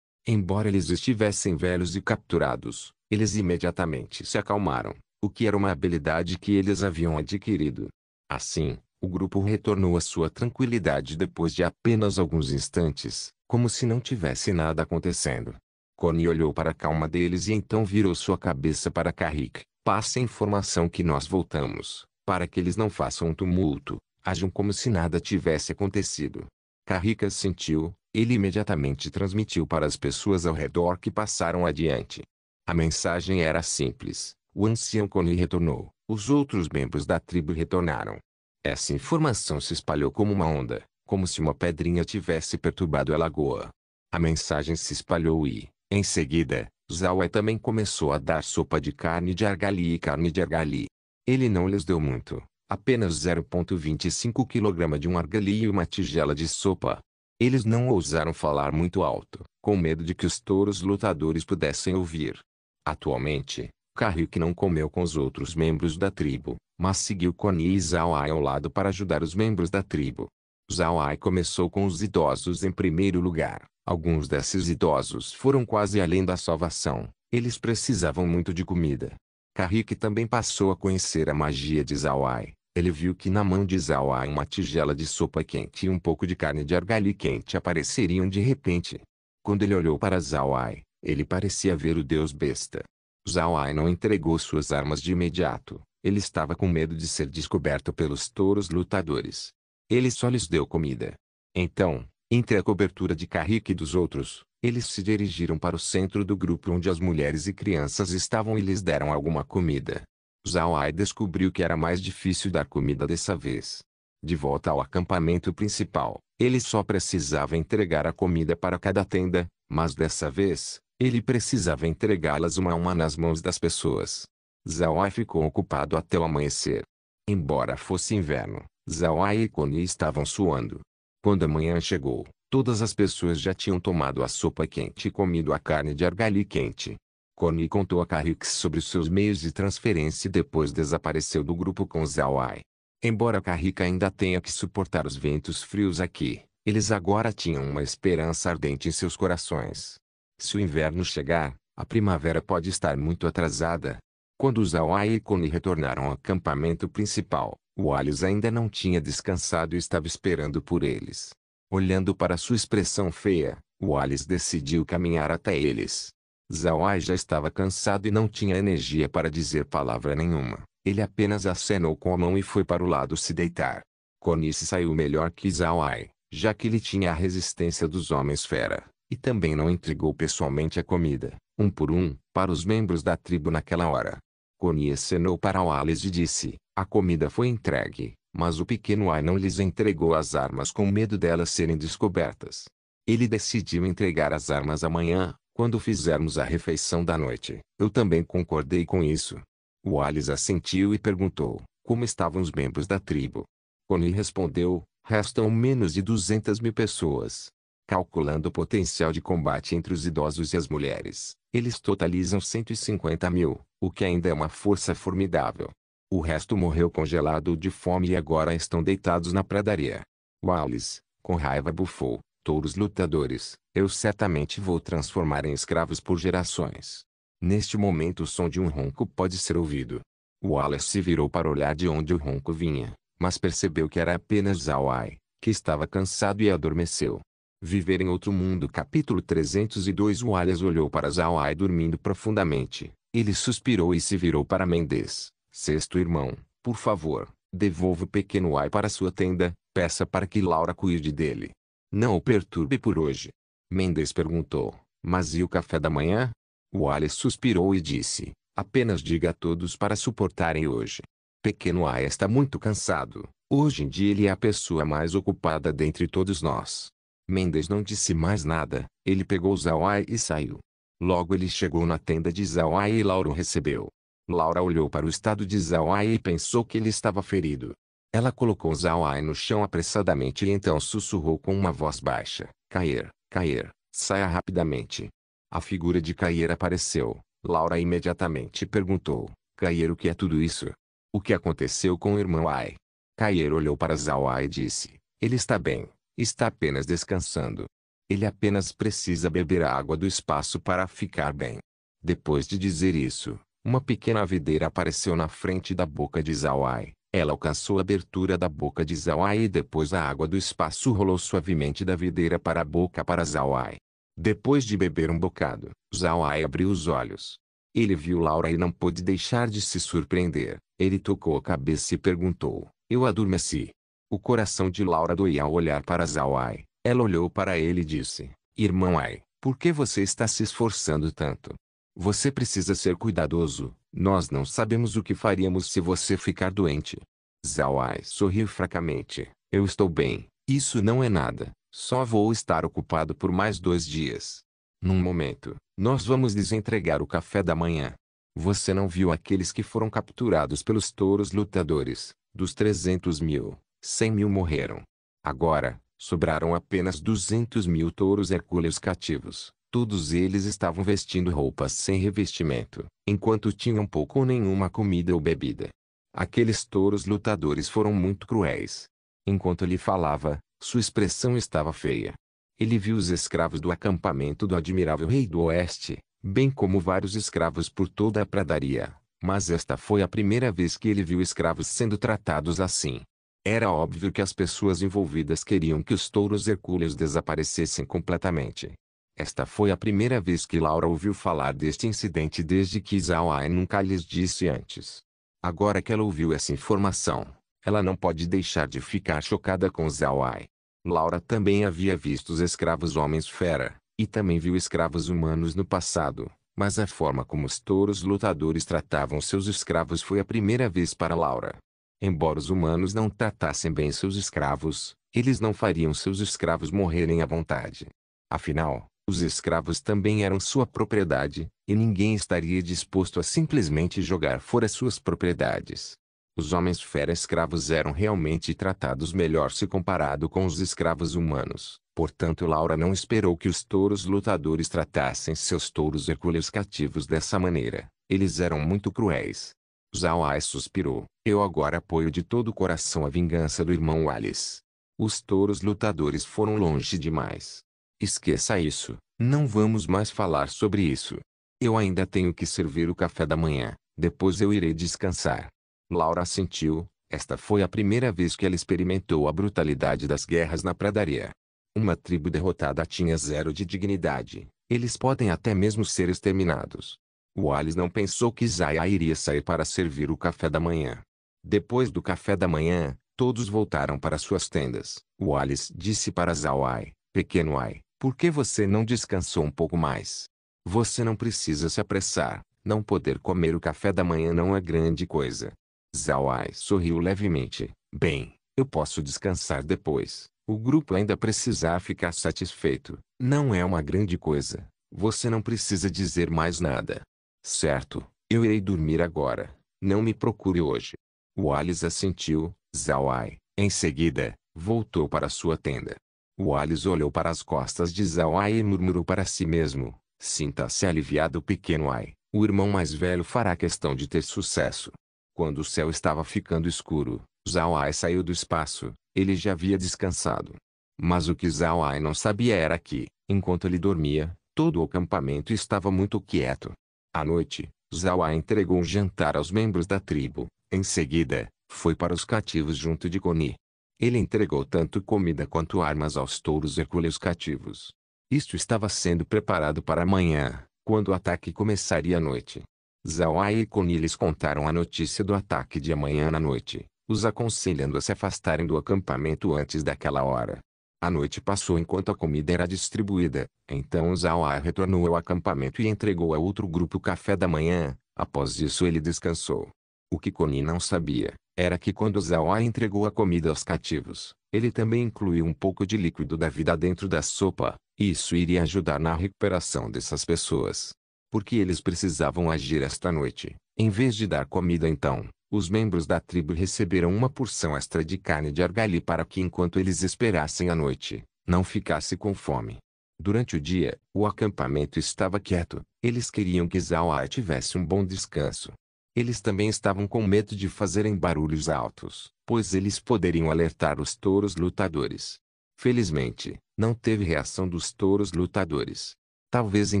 Embora eles estivessem velhos e capturados, eles imediatamente se acalmaram, o que era uma habilidade que eles haviam adquirido. Assim, o grupo retornou à sua tranquilidade depois de apenas alguns instantes, como se não tivesse nada acontecendo. Connie olhou para a calma deles e então virou sua cabeça para Carrick. Passe a informação que nós voltamos, para que eles não façam um tumulto. Ajam como se nada tivesse acontecido. Carrick assentiu, ele imediatamente transmitiu para as pessoas ao redor que passaram adiante. A mensagem era simples, o ancião Connie retornou, os outros membros da tribo retornaram. Essa informação se espalhou como uma onda, como se uma pedrinha tivesse perturbado a lagoa. A mensagem se espalhou e, em seguida, Zhao Ai também começou a dar sopa de carne de argali e carne de argali. Ele não lhes deu muito. Apenas 0,25 kg de um argali e uma tigela de sopa. Eles não ousaram falar muito alto, com medo de que os touros lutadores pudessem ouvir. Atualmente, Carrick não comeu com os outros membros da tribo, mas seguiu Connie e Zhao Ai ao lado para ajudar os membros da tribo. Zhao Ai começou com os idosos em primeiro lugar. Alguns desses idosos foram quase além da salvação. Eles precisavam muito de comida. Carrick também passou a conhecer a magia de Zhao Ai. Ele viu que na mão de Zhao Ai uma tigela de sopa quente e um pouco de carne de argali quente apareceriam de repente. Quando ele olhou para Zhao Ai, ele parecia ver o deus besta. Zhao Ai não entregou suas armas de imediato. Ele estava com medo de ser descoberto pelos touros lutadores. Ele só lhes deu comida. Então, entre a cobertura de Carrick e dos outros, eles se dirigiram para o centro do grupo onde as mulheres e crianças estavam e lhes deram alguma comida. Zhao Ai descobriu que era mais difícil dar comida dessa vez. De volta ao acampamento principal, ele só precisava entregar a comida para cada tenda, mas dessa vez, ele precisava entregá-las uma a uma nas mãos das pessoas. Zhao Ai ficou ocupado até o amanhecer. Embora fosse inverno, Zhao Ai e Connie estavam suando. Quando a manhã chegou, todas as pessoas já tinham tomado a sopa quente e comido a carne de argali quente. Connie contou a Carrick sobre os seus meios de transferência e depois desapareceu do grupo com Zhao Ai. Embora Carrick ainda tenha que suportar os ventos frios aqui, eles agora tinham uma esperança ardente em seus corações. Se o inverno chegar, a primavera pode estar muito atrasada. Quando Zhao Ai e Connie retornaram ao acampamento principal, Wallace ainda não tinha descansado e estava esperando por eles. Olhando para sua expressão feia, Wallace decidiu caminhar até eles. Zhao Ai já estava cansado e não tinha energia para dizer palavra nenhuma. Ele apenas acenou com a mão e foi para o lado se deitar. Connie se saiu melhor que Zhao Ai, já que ele tinha a resistência dos homens fera, e também não entregou pessoalmente a comida, um por um, para os membros da tribo naquela hora. Connie acenou para Wallace e disse: a comida foi entregue, mas o pequeno Ai não lhes entregou as armas com medo delas serem descobertas. Ele decidiu entregar as armas amanhã, quando fizermos a refeição da noite. Eu também concordei com isso. Wallace assentiu e perguntou: como estavam os membros da tribo? Connie respondeu: restam menos de 200.000 pessoas. Calculando o potencial de combate entre os idosos e as mulheres, eles totalizam 150.000, o que ainda é uma força formidável. O resto morreu congelado de fome e agora estão deitados na pradaria. Wallace, com raiva bufou: touros lutadores, eu certamente vou transformar em escravos por gerações. Neste momento o som de um ronco pode ser ouvido. Wallace se virou para olhar de onde o ronco vinha, mas percebeu que era apenas Zhao Ai, que estava cansado e adormeceu. Viver em outro mundo. Capítulo 302. Wallace olhou para Zhao Ai dormindo profundamente. Ele suspirou e se virou para Mendes. Sexto irmão, por favor, devolva o pequeno Ai para sua tenda, peça para que Laura cuide dele. Não o perturbe por hoje. Mendes perguntou: mas e o café da manhã? Wallace suspirou e disse: apenas diga a todos para suportarem hoje. Pequeno Ai está muito cansado. Hoje em dia ele é a pessoa mais ocupada dentre todos nós. Mendes não disse mais nada. Ele pegou Zhao Ai e saiu. Logo ele chegou na tenda de Zhao Ai e Laura o recebeu. Laura olhou para o estado de Zhao Ai e pensou que ele estava ferido. Ela colocou Zhao Ai no chão apressadamente e então sussurrou com uma voz baixa: Cair, Cair, saia rapidamente. A figura de Cair apareceu. Laura imediatamente perguntou: Cair, o que é tudo isso? O que aconteceu com o irmão Ai? Cair olhou para Zhao Ai e disse: ele está bem, está apenas descansando. Ele apenas precisa beber a água do espaço para ficar bem. Depois de dizer isso, uma pequena videira apareceu na frente da boca de Zhao Ai. Ela alcançou a abertura da boca de Zhao Ai e depois a água do espaço rolou suavemente da videira para a boca para Zhao Ai. Depois de beber um bocado, Zhao Ai abriu os olhos. Ele viu Laura e não pôde deixar de se surpreender. Ele tocou a cabeça e perguntou: eu adormeci? O coração de Laura doía ao olhar para Zhao Ai. Ela olhou para ele e disse: irmão Ai, por que você está se esforçando tanto? Você precisa ser cuidadoso. Nós não sabemos o que faríamos se você ficar doente. Zhao Ai sorriu fracamente. Eu estou bem. Isso não é nada. Só vou estar ocupado por mais 2 dias. Num momento, nós vamos lhes entregar o café da manhã. Você não viu aqueles que foram capturados pelos touros lutadores? Dos 300.000, 100.000 morreram. Agora, sobraram apenas 200.000 touros hercúleos cativos. Todos eles estavam vestindo roupas sem revestimento, enquanto tinham pouco ou nenhuma comida ou bebida. Aqueles touros lutadores foram muito cruéis. Enquanto ele falava, sua expressão estava feia. Ele viu os escravos do acampamento do admirável rei do oeste, bem como vários escravos por toda a pradaria, mas esta foi a primeira vez que ele viu escravos sendo tratados assim. Era óbvio que as pessoas envolvidas queriam que os touros hercúleos desaparecessem completamente. Esta foi a primeira vez que Laura ouviu falar deste incidente desde que Zhao Ai nunca lhes disse antes. Agora que ela ouviu essa informação, ela não pode deixar de ficar chocada com Zhao Ai. Laura também havia visto os escravos homens-fera, e também viu escravos humanos no passado, mas a forma como os touros lutadores tratavam seus escravos foi a primeira vez para Laura. Embora os humanos não tratassem bem seus escravos, eles não fariam seus escravos morrerem à vontade. Afinal, os escravos também eram sua propriedade, e ninguém estaria disposto a simplesmente jogar fora suas propriedades. Os homens-fera escravos eram realmente tratados melhor se comparado com os escravos humanos, portanto Laura não esperou que os touros lutadores tratassem seus touros hercúleos cativos dessa maneira. Eles eram muito cruéis. Zhao Ai suspirou. Eu agora apoio de todo o coração a vingança do irmão Wallace. Os touros lutadores foram longe demais. Esqueça isso, não vamos mais falar sobre isso. Eu ainda tenho que servir o café da manhã, depois eu irei descansar. Laura assentiu. Esta foi a primeira vez que ela experimentou a brutalidade das guerras na pradaria. Uma tribo derrotada tinha zero de dignidade. Eles podem até mesmo ser exterminados. Wallace não pensou que Zaya iria sair para servir o café da manhã. Depois do café da manhã, todos voltaram para suas tendas. Wallace disse para Zhao Ai, pequeno Ai, por que você não descansou um pouco mais? Você não precisa se apressar. Não poder comer o café da manhã não é grande coisa. Zhao Ai sorriu levemente. Bem, eu posso descansar depois. O grupo ainda precisa ficar satisfeito. Não é uma grande coisa. Você não precisa dizer mais nada. Certo, eu irei dormir agora. Não me procure hoje. Wallace assentiu. Zhao Ai, em seguida, voltou para sua tenda. Wallace olhou para as costas de Zhao Ai e murmurou para si mesmo. Sinta-se aliviado, pequeno Ai. O irmão mais velho fará questão de ter sucesso. Quando o céu estava ficando escuro, Zhao Ai saiu do espaço. Ele já havia descansado. Mas o que Zhao Ai não sabia era que, enquanto ele dormia, todo o acampamento estava muito quieto. À noite, Zhao Ai entregou um jantar aos membros da tribo. Em seguida, foi para os cativos junto de Connie. Ele entregou tanto comida quanto armas aos touros hercúleos cativos. Isto estava sendo preparado para amanhã, quando o ataque começaria à noite. Zhao Ai e Connie lhes contaram a notícia do ataque de amanhã à noite, os aconselhando a se afastarem do acampamento antes daquela hora. A noite passou enquanto a comida era distribuída, então Zhao Ai retornou ao acampamento e entregou a outro grupo o café da manhã. Após isso ele descansou. O que Connie não sabia, era que quando Zhao Ai entregou a comida aos cativos, ele também incluiu um pouco de líquido da vida dentro da sopa, e isso iria ajudar na recuperação dessas pessoas. Porque eles precisavam agir esta noite, em vez de dar comida então. Os membros da tribo receberam uma porção extra de carne de argali para que enquanto eles esperassem a noite, não ficasse com fome. Durante o dia, o acampamento estava quieto. Eles queriam que Zhao Ai tivesse um bom descanso. Eles também estavam com medo de fazerem barulhos altos, pois eles poderiam alertar os touros lutadores. Felizmente, não teve reação dos touros lutadores. Talvez em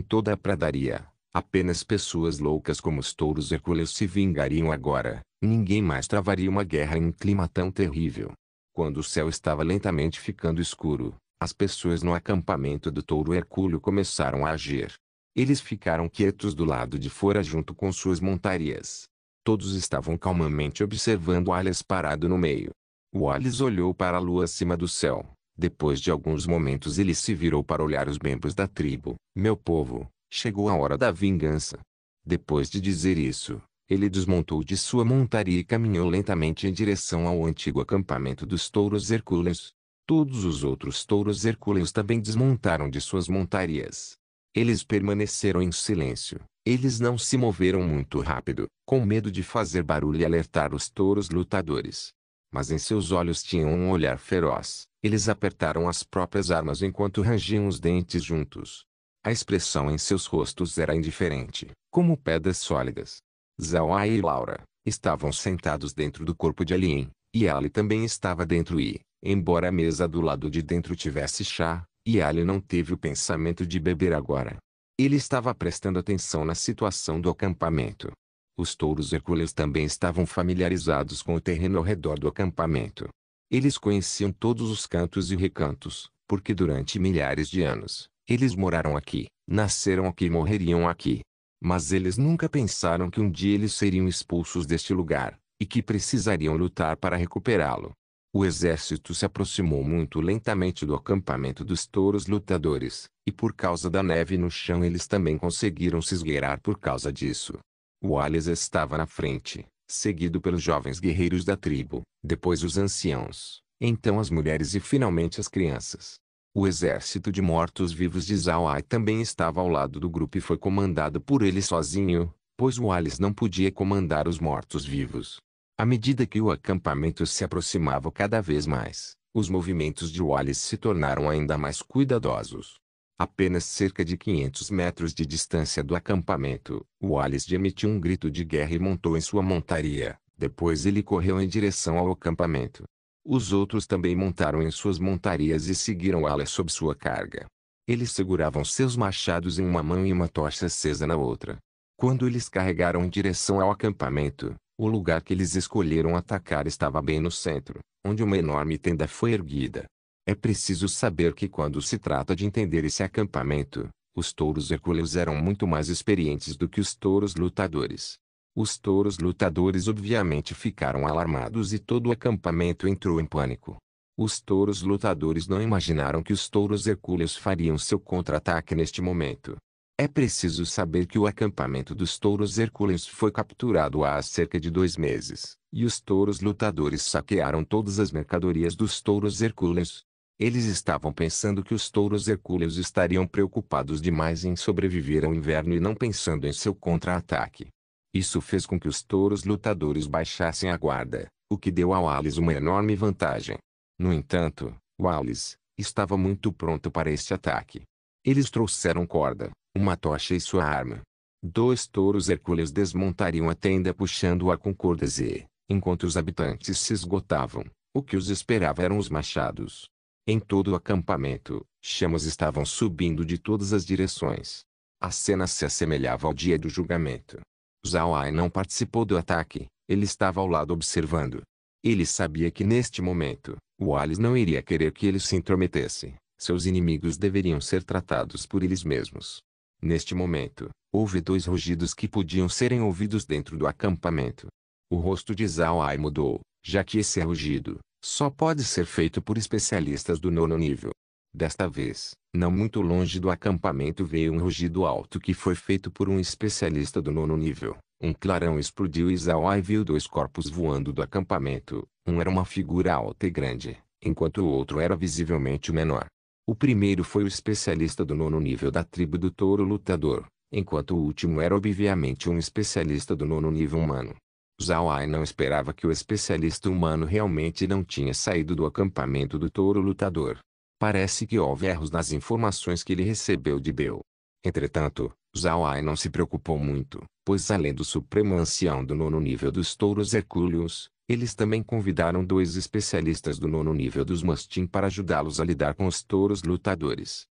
toda a pradaria, apenas pessoas loucas como os touros hercúleos se vingariam agora. Ninguém mais travaria uma guerra em um clima tão terrível. Quando o céu estava lentamente ficando escuro, as pessoas no acampamento do touro hercúleo começaram a agir. Eles ficaram quietos do lado de fora junto com suas montarias. Todos estavam calmamente observando Wallace parado no meio. Wallace olhou para a lua acima do céu. Depois de alguns momentos ele se virou para olhar os membros da tribo. Meu povo, chegou a hora da vingança. Depois de dizer isso, ele desmontou de sua montaria e caminhou lentamente em direção ao antigo acampamento dos touros hercúleos. Todos os outros touros hercúleos também desmontaram de suas montarias. Eles permaneceram em silêncio. Eles não se moveram muito rápido, com medo de fazer barulho e alertar os touros lutadores. Mas em seus olhos tinham um olhar feroz. Eles apertaram as próprias armas enquanto rangiam os dentes juntos. A expressão em seus rostos era indiferente, como pedras sólidas. Zawai e Laura estavam sentados dentro do corpo de Alien, e Ali também estava dentro e, embora a mesa do lado de dentro tivesse chá, e Ali não teve o pensamento de beber agora. Ele estava prestando atenção na situação do acampamento. Os touros hercúleos também estavam familiarizados com o terreno ao redor do acampamento. Eles conheciam todos os cantos e recantos, porque durante milhares de anos, eles moraram aqui, nasceram aqui e morreriam aqui. Mas eles nunca pensaram que um dia eles seriam expulsos deste lugar, e que precisariam lutar para recuperá-lo. O exército se aproximou muito lentamente do acampamento dos touros lutadores, e por causa da neve no chão eles também conseguiram se esgueirar por causa disso. Wallace estava na frente, seguido pelos jovens guerreiros da tribo, depois os anciãos, então as mulheres e finalmente as crianças. O exército de mortos-vivos de Zawai também estava ao lado do grupo e foi comandado por ele sozinho, pois Wallace não podia comandar os mortos-vivos. À medida que o acampamento se aproximava cada vez mais, os movimentos de Wallace se tornaram ainda mais cuidadosos. Apenas cerca de 500 metros de distância do acampamento, Wallace emitiu um grito de guerra e montou em sua montaria. Depois ele correu em direção ao acampamento. Os outros também montaram em suas montarias e seguiram Wallace sob sua carga. Eles seguravam seus machados em uma mão e uma tocha acesa na outra. Quando eles carregaram em direção ao acampamento, o lugar que eles escolheram atacar estava bem no centro, onde uma enorme tenda foi erguida. É preciso saber que quando se trata de entender esse acampamento, os touros hercúleos eram muito mais experientes do que os touros lutadores. Os touros lutadores obviamente ficaram alarmados e todo o acampamento entrou em pânico. Os touros lutadores não imaginaram que os touros hercúleos fariam seu contra-ataque neste momento. É preciso saber que o acampamento dos touros hercúleos foi capturado há cerca de 2 meses, e os touros lutadores saquearam todas as mercadorias dos touros hercúleos. Eles estavam pensando que os touros hercúleos estariam preocupados demais em sobreviver ao inverno e não pensando em seu contra-ataque. Isso fez com que os touros lutadores baixassem a guarda, o que deu a Wallace uma enorme vantagem. No entanto, Wallace estava muito pronto para este ataque. Eles trouxeram corda, uma tocha e sua arma. 2 touros hercúleos desmontariam a tenda puxando-a com cordas e, enquanto os habitantes se esgotavam, o que os esperava eram os machados. Em todo o acampamento, chamas estavam subindo de todas as direções. A cena se assemelhava ao dia do julgamento. Zawai não participou do ataque, ele estava ao lado observando. Ele sabia que neste momento, Wallace não iria querer que ele se intrometesse. Seus inimigos deveriam ser tratados por eles mesmos. Neste momento, houve 2 rugidos que podiam serem ouvidos dentro do acampamento. O rosto de Zawai mudou, já que esse rugido só pode ser feito por especialistas do 9º nível. Desta vez, não muito longe do acampamento veio um rugido alto que foi feito por um especialista do 9º nível. Um clarão explodiu e Zawai viu 2 corpos voando do acampamento. Um era uma figura alta e grande, enquanto o outro era visivelmente menor. O primeiro foi o especialista do 9º nível da tribo do touro lutador, enquanto o último era obviamente um especialista do 9º nível humano. Zawai não esperava que o especialista humano realmente não tinha saído do acampamento do touro lutador. Parece que houve erros nas informações que ele recebeu de Bel. Entretanto, Zawai não se preocupou muito, pois além do supremo ancião do 9º nível dos touros hercúleos, eles também convidaram 2 especialistas do 9º nível dos Mustim para ajudá-los a lidar com os touros lutadores.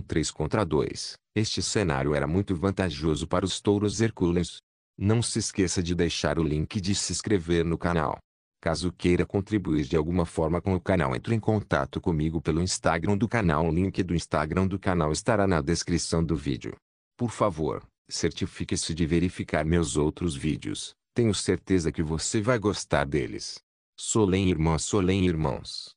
3 contra 2. Este cenário era muito vantajoso para os touros hercúleos. Não se esqueça de deixar o link e de se inscrever no canal. Caso queira contribuir de alguma forma com o canal, entre em contato comigo pelo Instagram do canal. O link do Instagram do canal estará na descrição do vídeo. Por favor, certifique-se de verificar meus outros vídeos. Tenho certeza que você vai gostar deles. Solem irmãs, Solem irmãos.